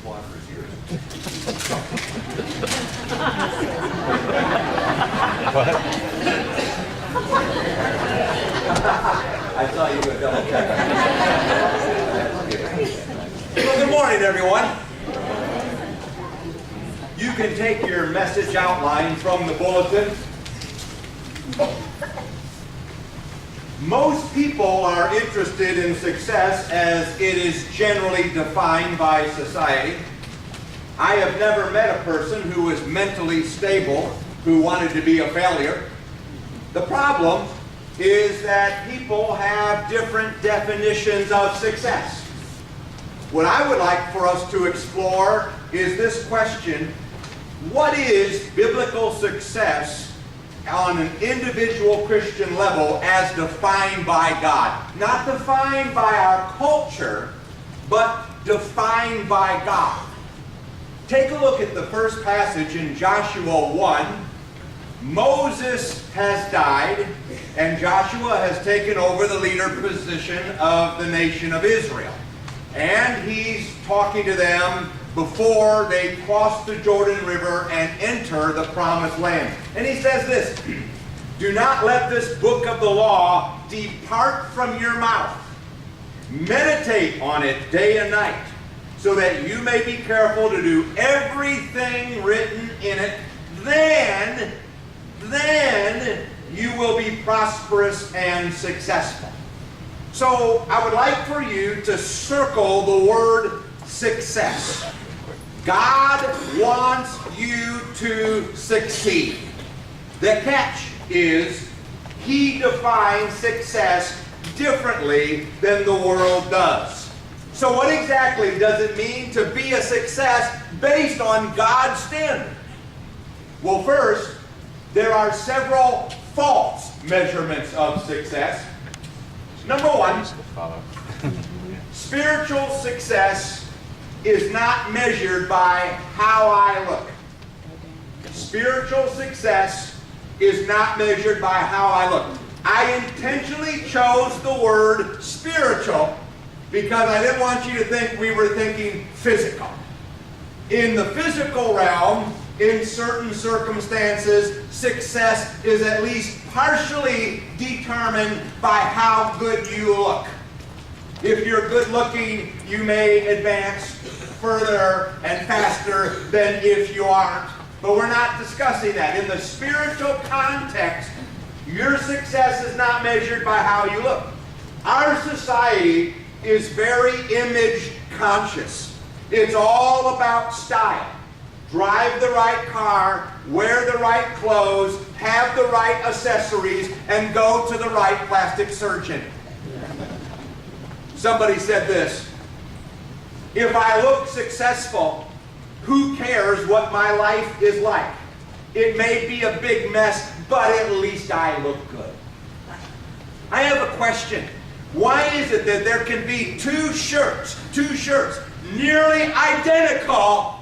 want for years. I saw you do a double check. Well, good morning, everyone. You can take your message outline from the bulletin. Most people are interested in success as it is generally defined by society. I have never met a person who was mentally stable who wanted to be a failure. The problem is that people have different definitions of success. What I would like for us to explore is this question: what is biblical success on an individual Christian level as defined by God? Not defined by our culture, but defined by God. Take a look at the first passage in Joshua 1. Moses has died, and Joshua has taken over the leader position of the nation of Israel. And he's talking to them before they cross the Jordan River and enter the promised land. And he says this: do not let this book of the law depart from your mouth. Meditate on it day and night, so that you may be careful to do everything written in it. Then you will be prosperous and successful. So I would like for you to circle the word success. God wants you to succeed. The catch is He defines success differently than the world does. So what exactly does it mean to be a success based on God's standard? Well, first, there are several false measurements of success. Number one, spiritual success is not measured by how I look. Spiritual success is not measured by how I look. I intentionally chose the word spiritual because I didn't want you to think we were thinking physical. In the physical realm, in certain circumstances, success is at least partially determined by how good you look. If you're good looking, you may advance further and faster than if you aren't. But we're not discussing that. In the spiritual context, your success is not measured by how you look. Our society is very image conscious. It's all about style. Drive the right car, wear the right clothes, have the right accessories, and go to the right plastic surgeon. Somebody said this: if I look successful, who cares what my life is like? It may be a big mess, but at least I look good. I have a question. Why is it that there can be two shirts, nearly identical,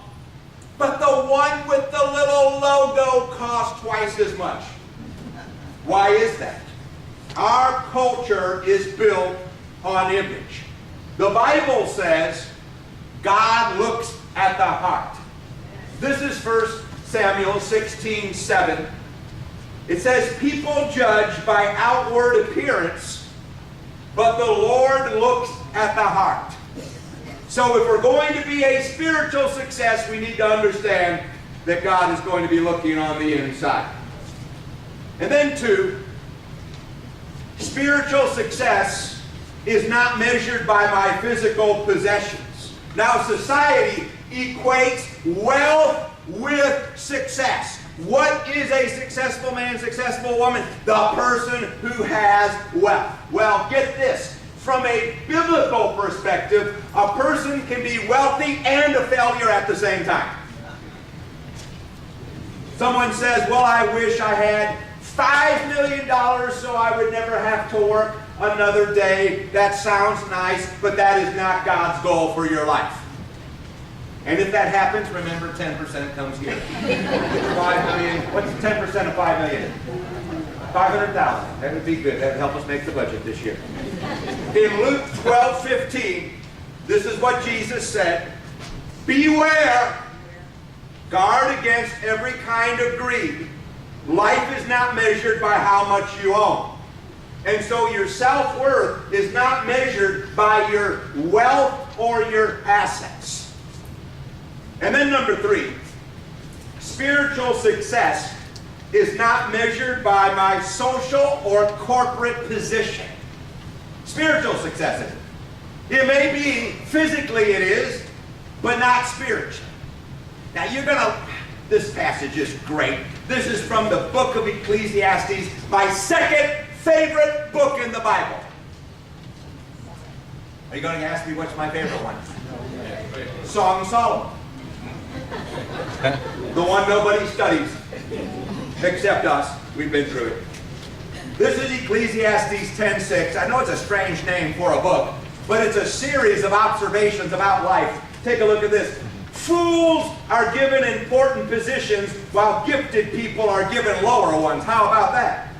but the one with the little logo costs twice as much? Why is that? Our culture is built on image. The Bible says God looks at the heart. This is 1 Samuel 16:7. It says, people judge by outward appearance, but the Lord looks at the heart. So if we're going to be a spiritual success, we need to understand that God is going to be looking on the inside. And then two, spiritual success is not measured by my physical possessions. Now, society equates wealth with success. What is a successful man, successful woman? The person who has wealth. Well, get this. From a biblical perspective, a person can be wealthy and a failure at the same time. Someone says, well, I wish I had $5 million so I would never have to work another day. That sounds nice, but that is not God's goal for your life. And if that happens, remember 10% comes here. 5 million, what's 10% of 5 million? 500,000. That would be good. That would help us make the budget this year. In Luke 12:15, this is what Jesus said. Beware. Guard against every kind of greed. Life is not measured by how much you own. And so your self-worth is not measured by your wealth or your assets. And then number 3, spiritual success is not measured by my social or corporate position. Spiritual success is. It may be, physically it is, but not spiritually. Now you're going to, this passage is great. This is from the book of Ecclesiastes, my second favorite book in the Bible. Are you going to ask me what's my favorite one? Song of Solomon. The one nobody studies, except us. We've been through it. This is Ecclesiastes 10:6. I know it's a strange name for a book, but it's a series of observations about life. Take a look at this. Fools are given important positions while gifted people are given lower ones. How about that?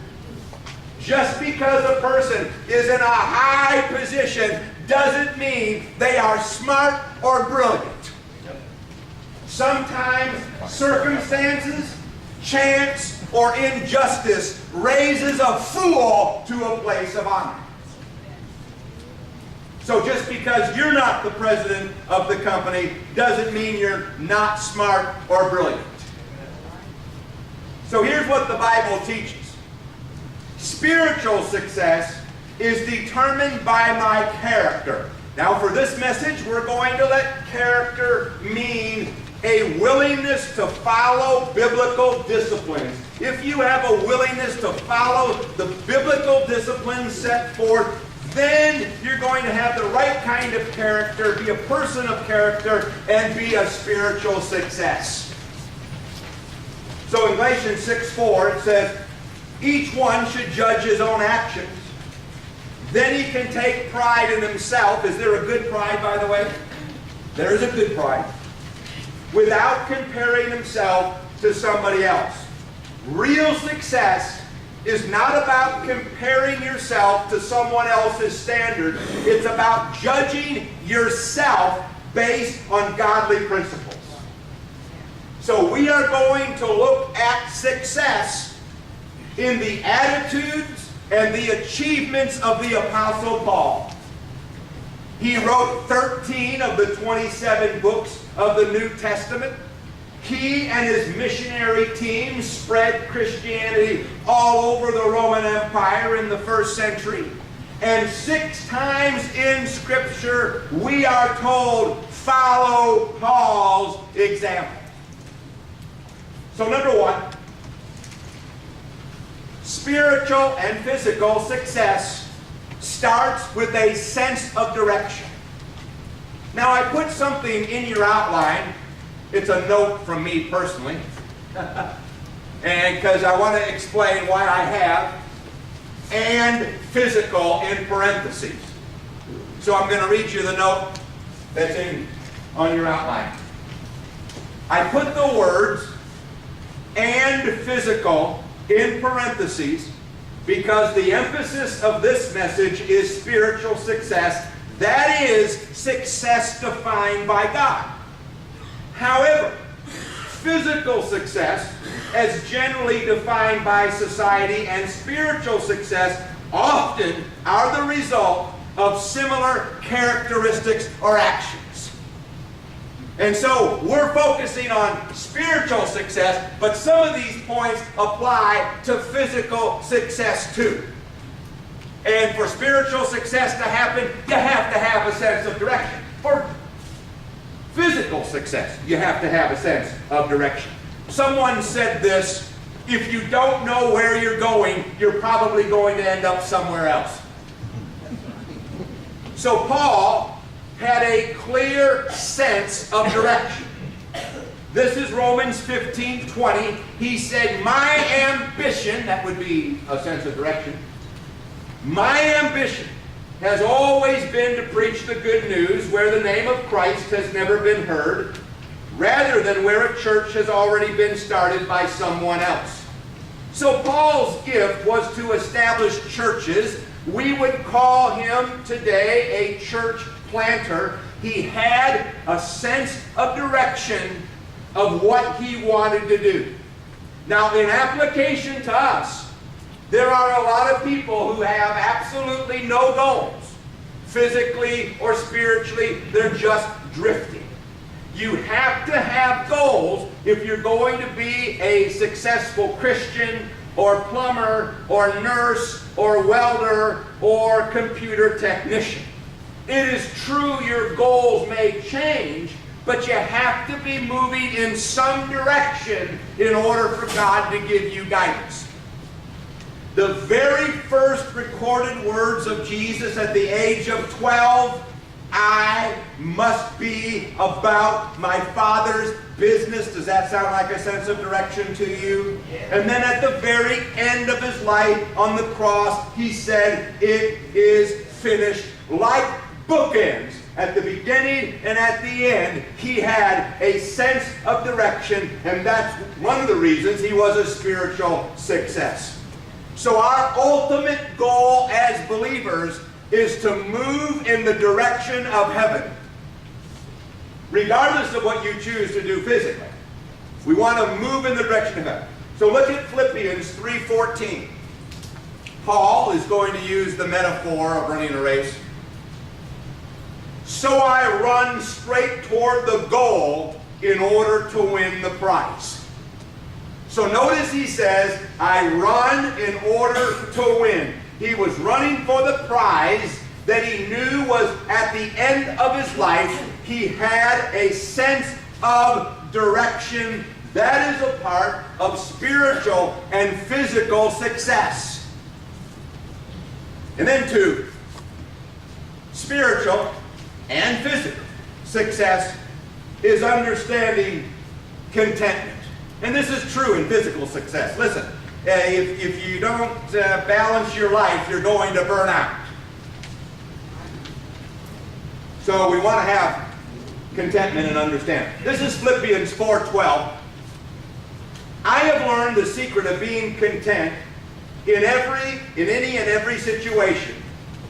Just because a person is in a high position doesn't mean they are smart or brilliant. Sometimes circumstances, chance, or injustice raises a fool to a place of honor. So just because you're not the president of the company doesn't mean you're not smart or brilliant. So here's what the Bible teaches. Spiritual success is determined by my character. Now for this message, we're going to let character mean a willingness to follow biblical disciplines. If you have a willingness to follow the biblical disciplines set forth, then you're going to have the right kind of character, be a person of character, and be a spiritual success. So in Galatians 6:4 it says, each one should judge his own actions. Then he can take pride in himself. Is there a good pride, by the way? There is a good pride. Without comparing himself to somebody else. Real success is not about comparing yourself to someone else's standard. It's about judging yourself based on godly principles. So we are going to look at success in the attitudes and the achievements of the Apostle Paul. He wrote 13 of the 27 books of the New Testament. He and his missionary team spread Christianity all over the Roman Empire in the 1st century. And 6 times in Scripture we are told, follow Paul's example. So number 1, spiritual and physical success starts with a sense of direction. Now I put something in your outline. It's a note from me personally. And because I want to explain why I have and physical in parentheses. So I'm going to read you the note that's on your outline. I put the words and physical in parentheses because the emphasis of this message is spiritual success. That is success defined by God. However, physical success, as generally defined by society, and spiritual success often are the result of similar characteristics or actions. And so we're focusing on spiritual success, but some of these points apply to physical success too. And for spiritual success to happen, you have to have a sense of direction. For physical success, you have to have a sense of direction. Someone said this, if you don't know where you're going, you're probably going to end up somewhere else. So Paul had a clear sense of direction. This is Romans 15:20. He said, my ambition, that would be a sense of direction, my ambition has always been to preach the good news where the name of Christ has never been heard, rather than where a church has already been started by someone else. So Paul's gift was to establish churches. We would call him today a church planter. He had a sense of direction of what he wanted to do. Now, in application to us, there are a lot of people who have absolutely no goals. Physically or spiritually, they're just drifting. You have to have goals if you're going to be a successful Christian or plumber or nurse or welder or computer technician. It is true your goals may change, but you have to be moving in some direction in order for God to give you guidance. The very first recorded words of Jesus at the age of 12, I must be about my Father's business. Does that sound like a sense of direction to you? Yeah. And then at the very end of his life on the cross, he said, it is finished. Like bookends, at the beginning and at the end, he had a sense of direction, and that's one of the reasons he was a spiritual success. So our ultimate goal as believers is to move in the direction of heaven, regardless of what you choose to do physically. We want to move in the direction of heaven. So look at Philippians 3:14. Paul is going to use the metaphor of running a race. So I run straight toward the goal in order to win the prize. So notice he says, I run in order to win. He was running for the prize that he knew was at the end of his life. He had a sense of direction. That is a part of spiritual and physical success. And then 2, spiritual and physical success is understanding contentment. And this is true in physical success. Listen, if you don't balance your life, you're going to burn out. So we want to have contentment and understanding. This is Philippians 4:12. I have learned the secret of being content in any and every situation,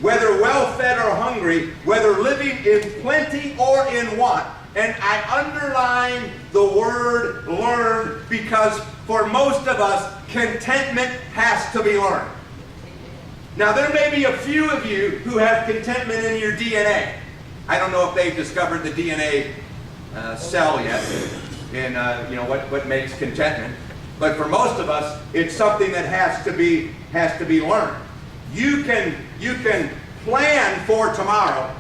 whether well-fed or hungry, whether living in plenty or in want. And I underline the word learned because for most of us, contentment has to be learned. Now, there may be a few of you who have contentment in your DNA. I don't know if they've discovered the DNA cell yet in what makes contentment. But for most of us, it's something that has to be learned. You can plan for tomorrow,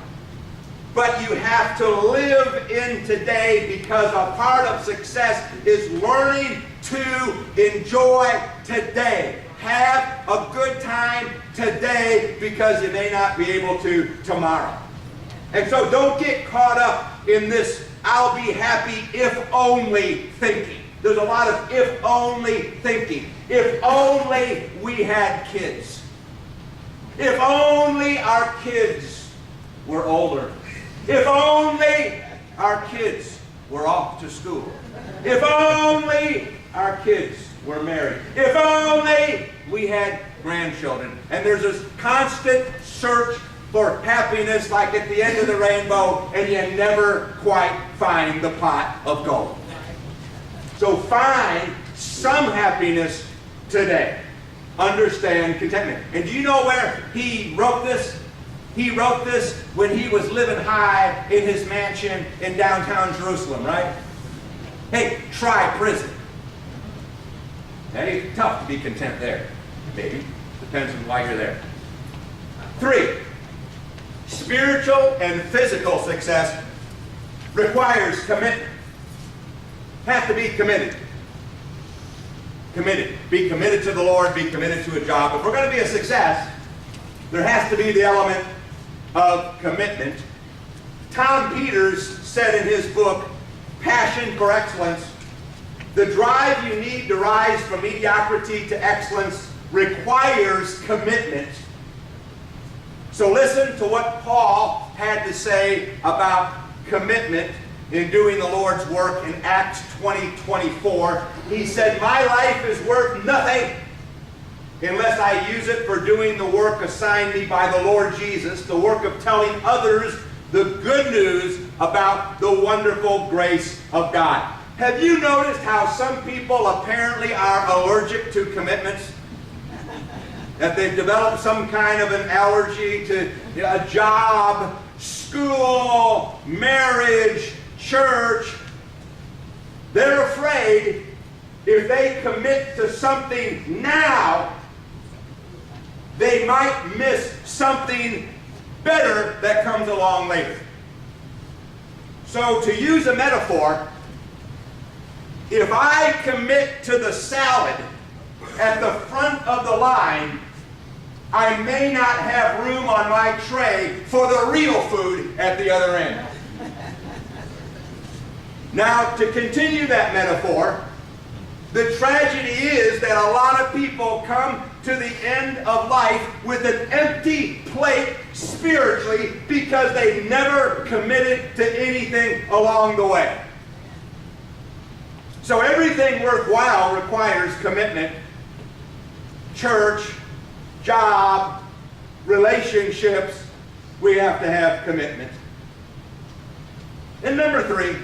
but you have to live in today, because a part of success is learning to enjoy today. Have a good time today, because you may not be able to tomorrow. And so don't get caught up in this I'll be happy if only thinking. There's a lot of if only thinking. If only we had kids. If only our kids were older. If only our kids were off to school. If only our kids were married. If only we had grandchildren. And there's this constant search for happiness, like at the end of the rainbow, and you never quite find the pot of gold. So find some happiness today. Understand contentment. And do you know where he wrote this? He wrote this when he was living high in his mansion in downtown Jerusalem, right? Hey, try prison. Hey, tough to be content there. Maybe. Depends on why you're there. 3, spiritual and physical success requires commitment. Have to be committed. Committed. Be committed to the Lord. Be committed to a job. If we're going to be a success, there has to be the element of commitment. Tom Peters said in his book, Passion for Excellence, the drive you need to rise from mediocrity to excellence requires commitment. So listen to what Paul had to say about commitment in doing the Lord's work in Acts 20:24. He said, my life is worth nothing unless I use it for doing the work assigned me by the Lord Jesus, the work of telling others the good news about the wonderful grace of God. Have you noticed how some people apparently are allergic to commitments? That they've developed some kind of an allergy to a job, school, marriage, church. They're afraid if they commit to something now, they might miss something better that comes along later. So to use a metaphor, if I commit to the salad at the front of the line, I may not have room on my tray for the real food at the other end. Now, to continue that metaphor, the tragedy is that a lot of people come to the end of life with an empty plate spiritually because they never committed to anything along the way. So everything worthwhile requires commitment. Church, job, relationships, we have to have commitment. And number 3,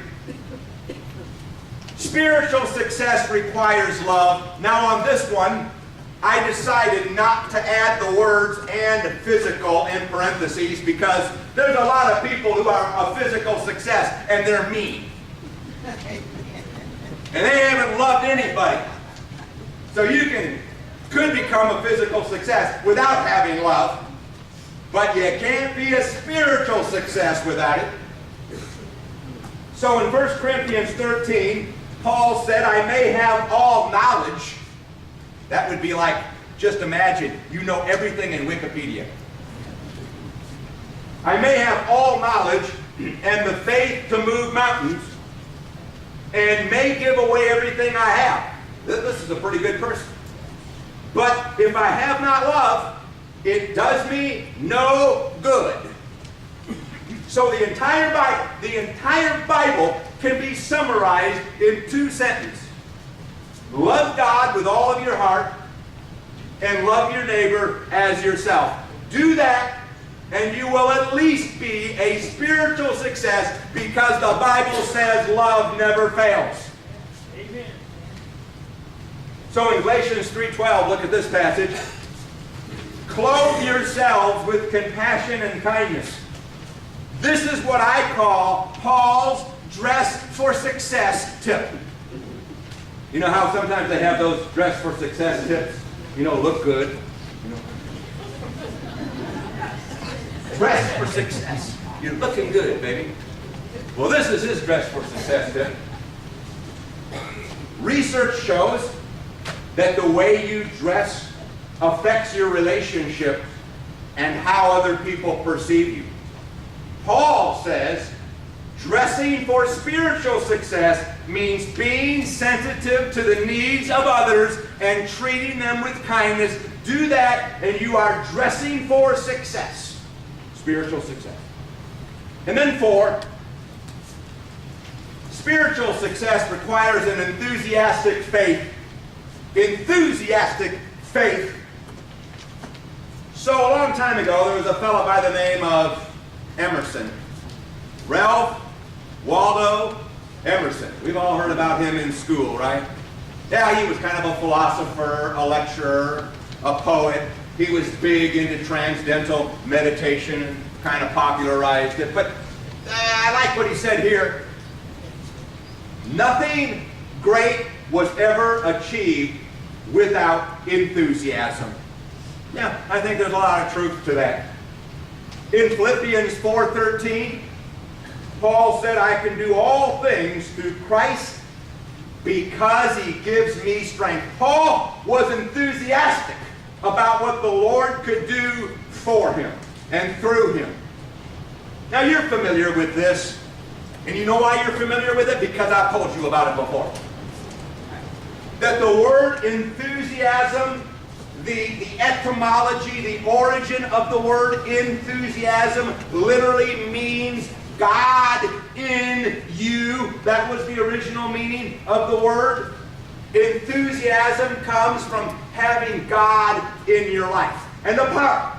spiritual success requires love. Now on this one, I decided not to add the words "and physical" in parentheses because there's a lot of people who are a physical success and they're mean. And they haven't loved anybody. So you could become a physical success without having love, but you can't be a spiritual success without it. So in 1 Corinthians 13, Paul said, I may have all knowledge. That would be like, just imagine, you know everything in Wikipedia. I may have all knowledge and the faith to move mountains, and may give away everything I have. This is a pretty good person. But if I have not love, it does me no good. So the entire Bible can be summarized in 2 sentences. Love God with all of your heart and love your neighbor as yourself. Do that and you will at least be a spiritual success because the Bible says love never fails. Amen. So in Galatians 3:12, look at this passage. Clothe yourselves with compassion and kindness. This is what I call Paul's dress for success tip. You know how sometimes they have those dress for success tips? You know, look good. You know. Dress for success. You're looking good, baby. Well, this is his dress for success tip. Research shows that the way you dress affects your relationship and how other people perceive you. Paul says, dressing for spiritual success means being sensitive to the needs of others and treating them with kindness. Do that and you are dressing for success. Spiritual success. And then 4, spiritual success requires an enthusiastic faith. Enthusiastic faith. So a long time ago, there was a fellow by the name of Emerson. Ralph Waldo Emerson. We've all heard about him in school, right? Yeah, he was kind of a philosopher, a lecturer, a poet. He was big into transcendental meditation and kind of popularized it. But I like what he said here. Nothing great was ever achieved without enthusiasm. Yeah, I think there's a lot of truth to that. In Philippians 4:13, Paul said, I can do all things through Christ because he gives me strength. Paul was enthusiastic about what the Lord could do for him and through him. Now you're familiar with this, and you know why you're familiar with it? Because I've told you about it before. That the word enthusiasm, the etymology, the origin of the word enthusiasm literally means God in you. That was the original meaning of the word. Enthusiasm comes from having God in your life. And the part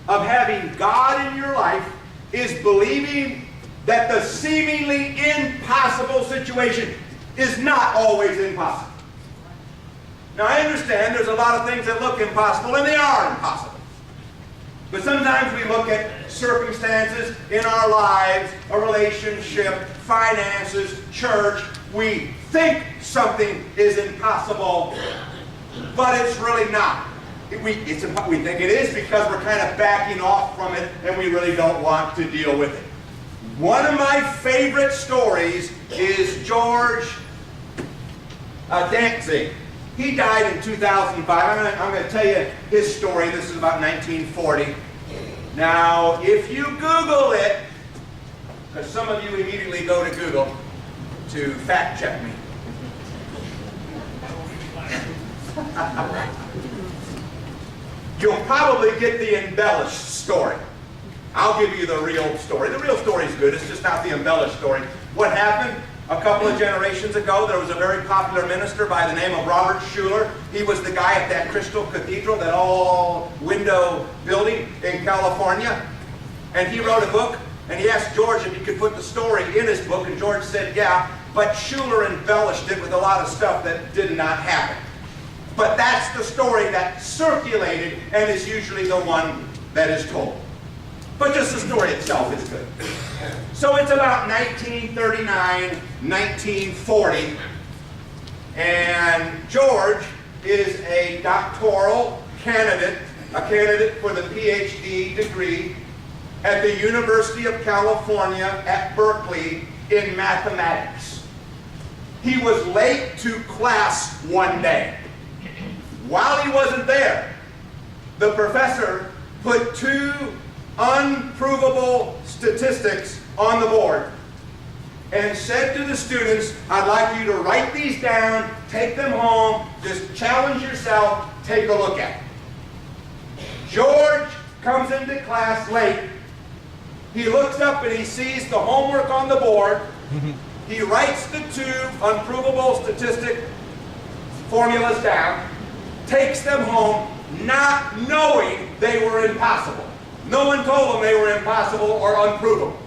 of having God in your life is believing that the seemingly impossible situation is not always impossible. Now, I understand there's a lot of things that look impossible, and they are impossible. But sometimes we look at circumstances in our lives, a relationship, finances, church. We think something is impossible, but it's really not. We think it is because we're kind of backing off from it, and we really don't want to deal with it. One of my favorite stories is George Dantzig. He died in 2005. I'm going to tell you his story. This is about 1940. Now, if you Google it, because some of you immediately go to Google to fact check me. You'll probably get the embellished story. I'll give you the real story. The real story is good. It's just not the embellished story. What happened? A couple of generations ago, there was a very popular minister by the name of Robert Schuller. He was the guy at that Crystal Cathedral, that all-window building in California. And he wrote a book, and he asked George if he could put the story in his book, and George said, yeah, but Schuller embellished it with a lot of stuff that did not happen. But that's the story that circulated and is usually the one that is told. But just the story itself is good. So it's about 1939, 1940, and George is a doctoral candidate, a candidate for the PhD degree at the University of California at Berkeley in mathematics. He was late to class one day. While he wasn't there, the professor put two unprovable statistics on the board and said to the students, I'd like you to write these down, take them home, just challenge yourself, take a look at them. George comes into class late. He looks up and he sees the homework on the board. He writes the two unprovable statistic formulas down, takes them home, not knowing they were impossible. No one told him they were impossible or unprovable.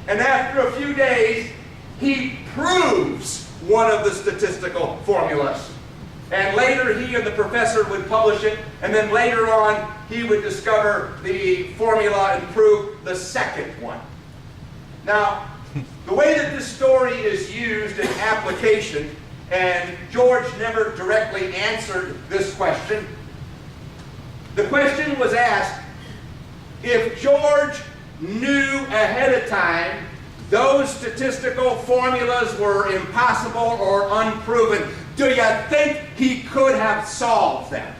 And after a few days, he proves one of the statistical formulas. And later he and the professor would publish it, and then later on he would discover the formula and prove the second one. Now, the way that this story is used in application, and George never directly answered this question, the question was asked, if George knew ahead of time those statistical formulas were impossible or unproven, do you think he could have solved them?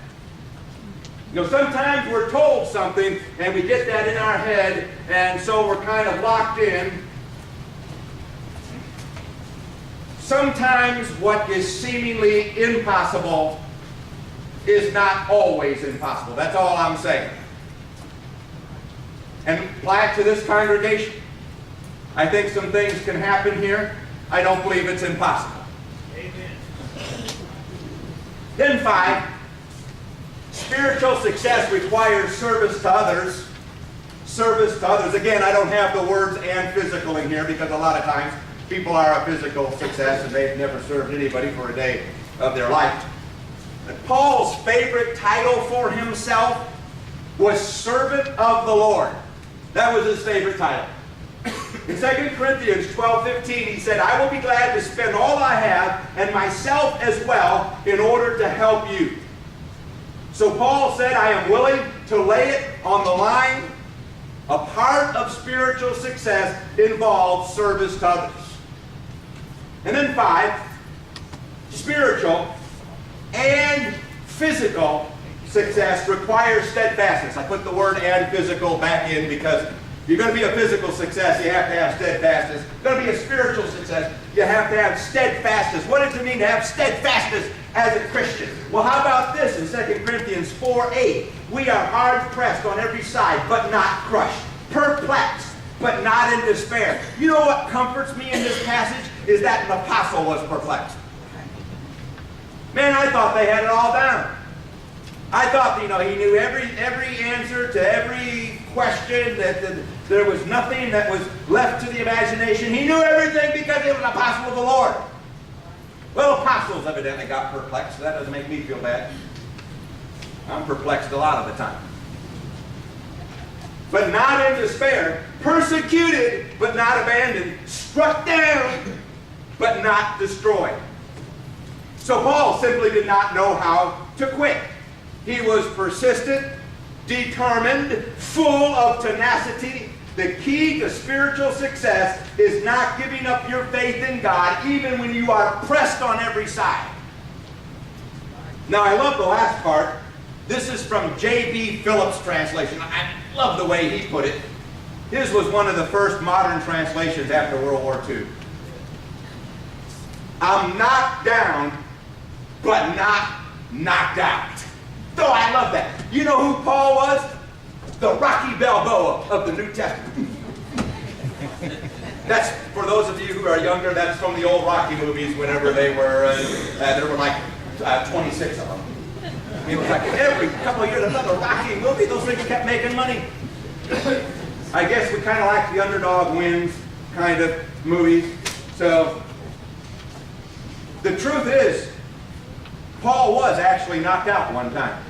You know, sometimes we're told something and we get that in our head, and so we're kind of locked in. Sometimes what is seemingly impossible is not always impossible. That's all I'm saying. And apply it to this congregation. I think some things can happen here. I don't believe it's impossible. Amen. Then 5, spiritual success requires service to others. Service to others. Again, I don't have the words and physical in here because a lot of times people are a physical success and they've never served anybody for a day of their life. But Paul's favorite title for himself was servant of the Lord. That was his favorite title. In 2 Corinthians 12:15, he said, I will be glad to spend all I have and myself as well in order to help you. So Paul said, I am willing to lay it on the line. A part of spiritual success involves service to others. And then 5, spiritual and physical success requires steadfastness. I put the word and physical back in because if you're going to be a physical success, you have to have steadfastness. If you're going to be a spiritual success, you have to have steadfastness. What does it mean to have steadfastness as a Christian? Well, how about this in 2 Corinthians 4:8? We are hard pressed on every side, but not crushed. Perplexed, but not in despair. You know what comforts me in this passage? Is that an apostle was perplexed. Man, I thought they had it all down. I thought, he knew every answer to every questioned, that there was nothing that was left to the imagination. He knew everything because he was an apostle of the Lord. Well, apostles evidently got perplexed, so that doesn't make me feel bad. I'm perplexed a lot of the time. But not in despair, persecuted but not abandoned, struck down but not destroyed. So Paul simply did not know how to quit. He was persistent, determined, full of tenacity. The key to spiritual success is not giving up your faith in God even when you are pressed on every side. Now I love the last part. This is from J.B. Phillips' translation. I love the way he put it. His was one of the first modern translations after World War II. I'm knocked down, but not knocked out. Oh, I love that. You know who Paul was? The Rocky Balboa of the New Testament. That's, for those of you who are younger, that's from the old Rocky movies whenever there were like 26 of them. It was like every couple of years another Rocky movie. Those things kept making money. I guess we kind of like the underdog wins kind of movies. So, the truth is, Paul was actually knocked out one time.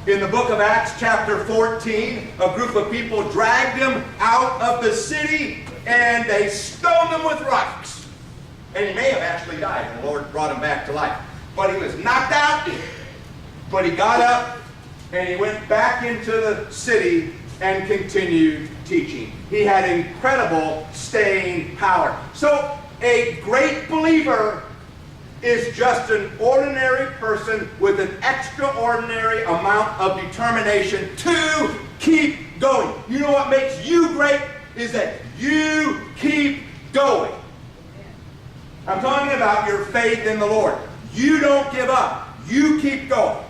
In the book of Acts, chapter 14, a group of people dragged him out of the city and they stoned him with rocks. And he may have actually died, and the Lord brought him back to life. But he was knocked out, but he got up and he went back into the city and continued teaching. He had incredible staying power. So, a great believer is just an ordinary person with an extraordinary amount of determination to keep going. You know what makes you great is that you keep going. I'm talking about your faith in the Lord. You don't give up. You keep going.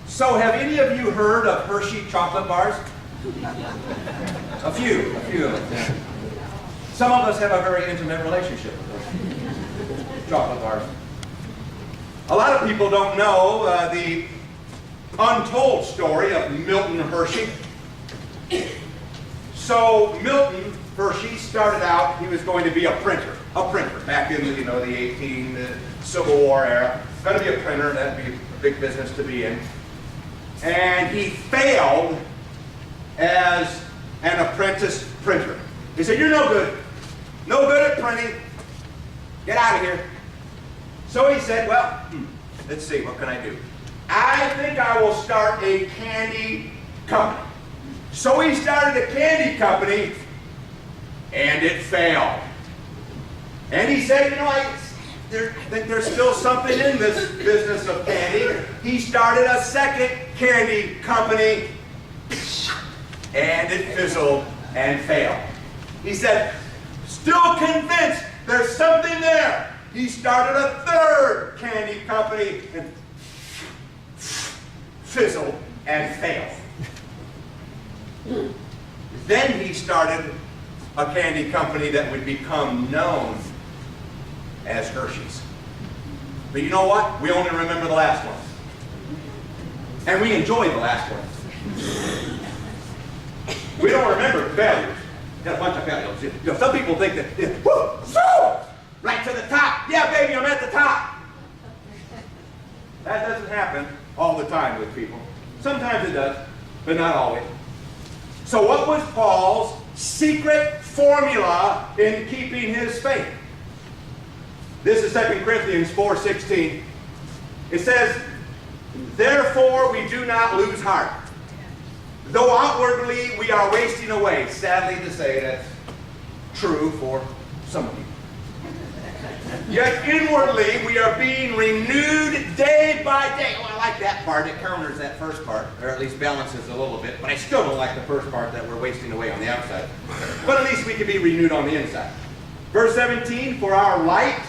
So have any of you heard of Hershey chocolate bars? A few of them. Some of us have a very intimate relationship with those chocolate bars. A lot of people don't know the untold story of Milton Hershey. So Milton Hershey started out, he was going to be a printer back in the Civil War era. Going to be a printer, that'd be a big business to be in. And he failed as an apprentice printer. He said, "You're no good. No good at printing. Get out of here." So he said, "Well, let's see, what can I do? I think I will start a candy company." So he started a candy company, and it failed. And he said, I think there's still something in this business of candy. He started a second candy company, and it fizzled and failed. He said, still convinced there's something there. He started a third candy company and fizzled and failed. Then he started a candy company that would become known as Hershey's. But you know what? We only remember the last one. And we enjoy the last one. We don't remember failures. Got a bunch of failures. Some people think that, right to the top. Yeah, baby, I'm at the top. That doesn't happen all the time with people. Sometimes it does, but not always. So what was Paul's secret formula in keeping his faith? This is 2 Corinthians 4:16. It says, "Therefore we do not lose heart. Though outwardly we are wasting away." Sadly to say, that's true for some of you. "Yet inwardly we are being renewed day by day." Oh, I like that part. It counters that first part, or at least balances a little bit. But I still don't like the first part, that we're wasting away on the outside. But at least we can be renewed on the inside. Verse 17, "For our light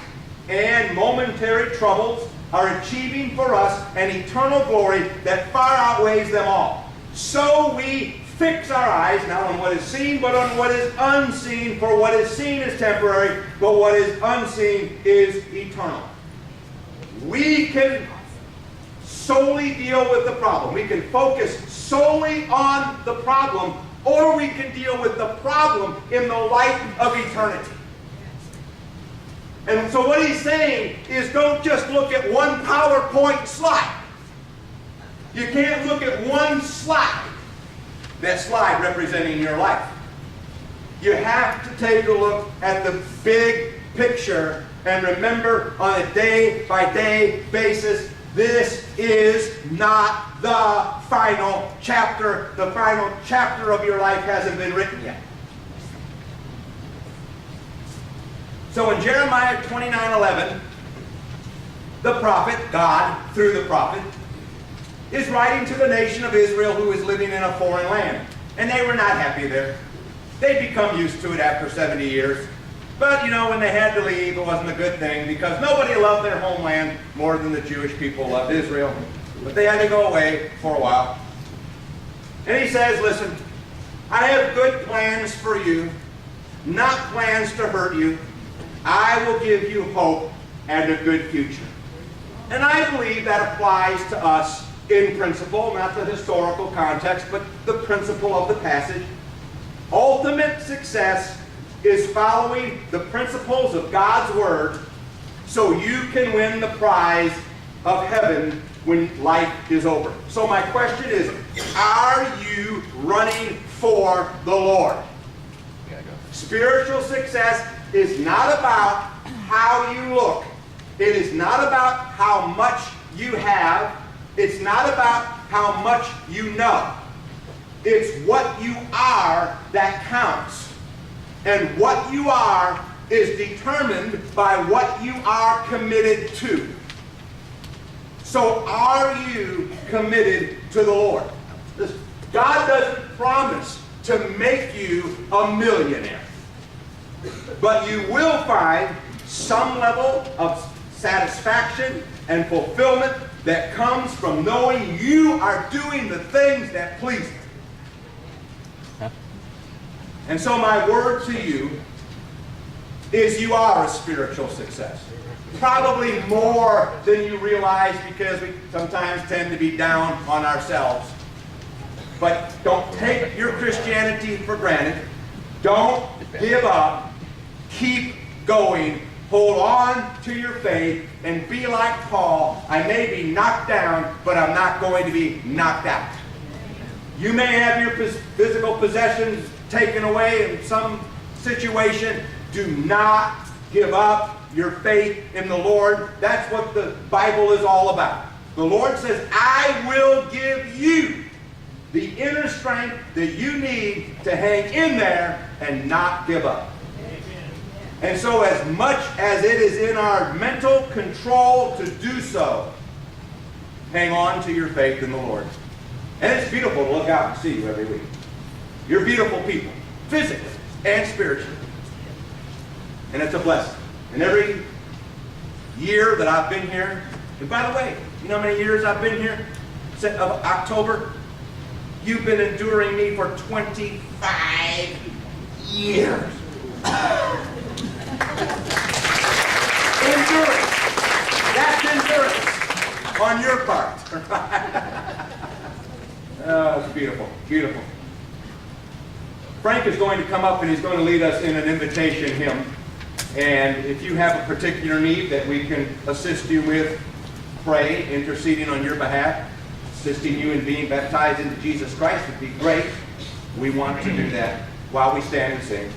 and momentary troubles are achieving for us an eternal glory that far outweighs them all. So we fix our eyes not on what is seen, but on what is unseen. For what is seen is temporary, but what is unseen is eternal." We can solely deal with the problem. We can focus solely on the problem, or we can deal with the problem in the light of eternity. And so what he's saying is, don't just look at one PowerPoint slide. You can't look at one slide, that slide representing your life. You have to take a look at the big picture and remember on a day-by-day basis, this is not the final chapter. The final chapter of your life hasn't been written yet. So in Jeremiah 29:11, the prophet, God, through the prophet, is writing to the nation of Israel who is living in a foreign land. And they were not happy there. They'd become used to it after 70 years. But, you know, when they had to leave, it wasn't a good thing because nobody loved their homeland more than the Jewish people loved Israel. But they had to go away for a while. And he says, listen, I have good plans for you, not plans to hurt you. I will give you hope and a good future. And I believe that applies to us in principle, not the historical context, but the principle of the passage. Ultimate success is following the principles of God's Word so you can win the prize of heaven when life is over. So my question is, are you running for the Lord? Spiritual success is not about how you look. It is not about how much you have. It's not about how much you know. It's what you are that counts. And what you are is determined by what you are committed to. So are you committed to the Lord? God doesn't promise to make you a millionaire. But you will find some level of satisfaction and fulfillment that comes from knowing you are doing the things that please Him. And so my word to you is you are a spiritual success. Probably more than you realize because we sometimes tend to be down on ourselves. But don't take your Christianity for granted. Don't give up. Keep going. Hold on to your faith and be like Paul. I may be knocked down, but I'm not going to be knocked out. You may have your physical possessions taken away in some situation. Do not give up your faith in the Lord. That's what the Bible is all about. The Lord says, I will give you the inner strength that you need to hang in there and not give up. And so as much as it is in our mental control to do so, hang on to your faith in the Lord. And it's beautiful to look out and see you every week. You're beautiful people, physically and spiritually. And it's a blessing. And every year that I've been here, and by the way, you know how many years I've been here? Since October? You've been enduring me for 25 years. Endurance. That's endurance on your part. Oh, it's beautiful. Beautiful. Frank is going to come up and he's going to lead us in an invitation hymn. And if you have a particular need that we can assist you with, pray, interceding on your behalf, assisting you in being baptized into Jesus Christ would be great. We want to do that while we stand and sing.